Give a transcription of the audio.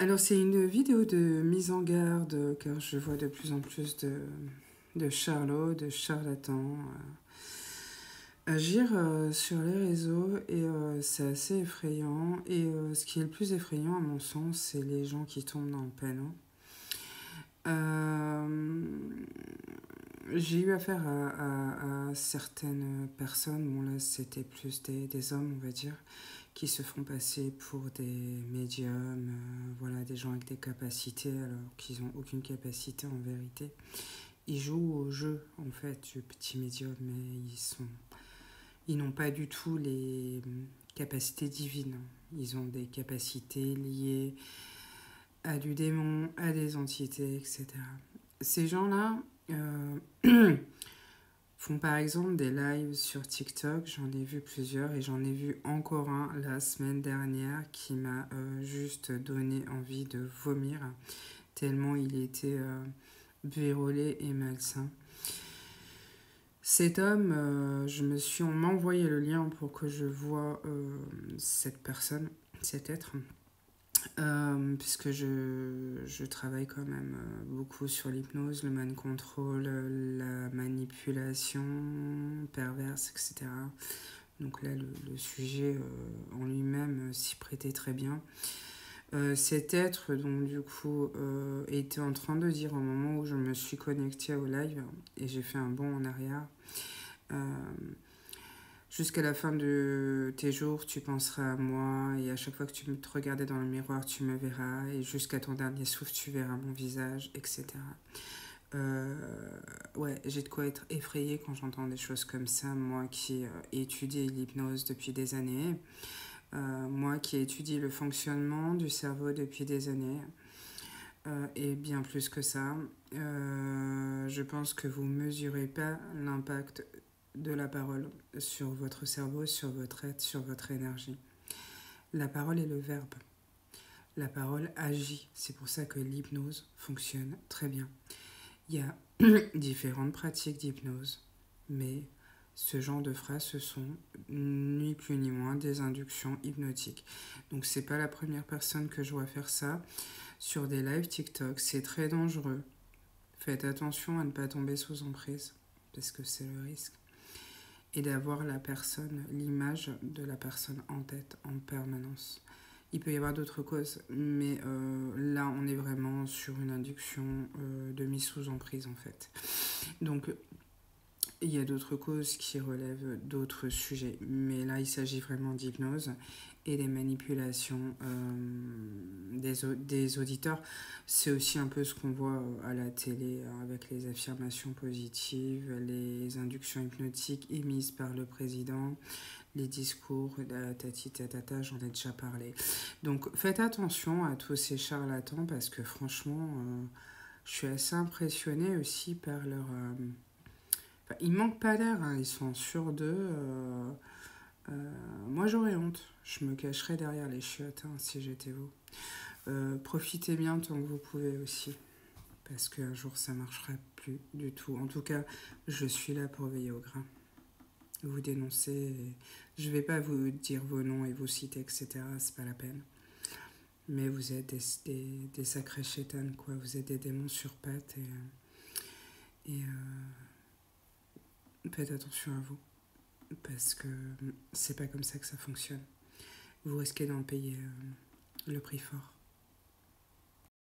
Alors, c'est une vidéo de mise en garde car je vois de plus en plus de charlots, de charlatans agir sur les réseaux et c'est assez effrayant. Et ce qui est le plus effrayant, à mon sens, c'est les gens qui tombent dans le panneau. Euh, j'ai eu affaire à certaines personnes, bon là c'était plus des hommes, on va dire, qui se font passer pour des médiums, voilà, des gens avec des capacités alors qu'ils n'ont aucune capacité en vérité. Ils jouent au jeu en fait du petit médium, mais ils n'ont pas du tout les capacités divines. Ils ont des capacités liées à du démon, à des entités, etc. Ces gens-là font par exemple des lives sur TikTok, j'en ai vu plusieurs et j'en ai vu encore un la semaine dernière qui m'a juste donné envie de vomir, tellement il était vérolé et malsain. Cet homme, on m'a envoyé le lien pour que je voie cette personne, cet être, puisque je travaille quand même beaucoup sur l'hypnose, le mind control, la manipulation perverse, etc. Donc là, le sujet en lui-même s'y prêtait très bien. Cet être, donc du coup, était en train de dire au moment où je me suis connectée au live, et j'ai fait un bond en arrière, euh, jusqu'à la fin de tes jours, tu penseras à moi, et à chaque fois que tu te regardais dans le miroir, tu me verras, et jusqu'à ton dernier souffle, tu verras mon visage, etc. Euh, ouais, j'ai de quoi être effrayée quand j'entends des choses comme ça, moi qui ai étudié l'hypnose depuis des années, moi qui ai étudié le fonctionnement du cerveau depuis des années, et bien plus que ça. Je pense que vous ne mesurez pas l'impact de la parole sur votre cerveau, sur votre être, sur votre énergie. La parole est le verbe. La parole agit. C'est pour ça que l'hypnose fonctionne très bien. Il y a différentes pratiques d'hypnose, mais ce genre de phrases, ce sont ni plus ni moins des inductions hypnotiques. Donc c'est pas la première personne que je vois faire ça sur des lives TikTok. C'est très dangereux. Faites attention à ne pas tomber sous emprise, parce que c'est le risque. Et d'avoir la personne, l'image de la personne en tête en permanence. Il peut y avoir d'autres causes, mais là, on est vraiment sur une induction de mise sous emprise, en fait. Donc, il y a d'autres causes qui relèvent d'autres sujets, mais là, il s'agit vraiment d'hypnose et des manipulations des auditeurs. C'est aussi un peu ce qu'on voit à la télé avec les affirmations positives, les inductions hypnotiques émises par le président, les discours, tati tatata, j'en ai déjà parlé. Donc faites attention à tous ces charlatans parce que franchement, je suis assez impressionnée aussi par leur... Enfin, ils manquent pas d'air, hein, ils sont sûrs d'eux. Moi j'aurais honte, je me cacherais derrière les chiottes hein, si j'étais vous. Profitez bien tant que vous pouvez aussi, parce qu'un jour ça marchera plus du tout. En tout cas, je suis là pour veiller au grain. Vous dénoncer, je vais pas vous dire vos noms et vous citer, etc. C'est pas la peine. Mais vous êtes des sacrés chétanes, quoi. Vous êtes des démons sur pattes et faites attention à vous. Parce que c'est pas comme ça que ça fonctionne. Vous risquez d'en payer le prix fort.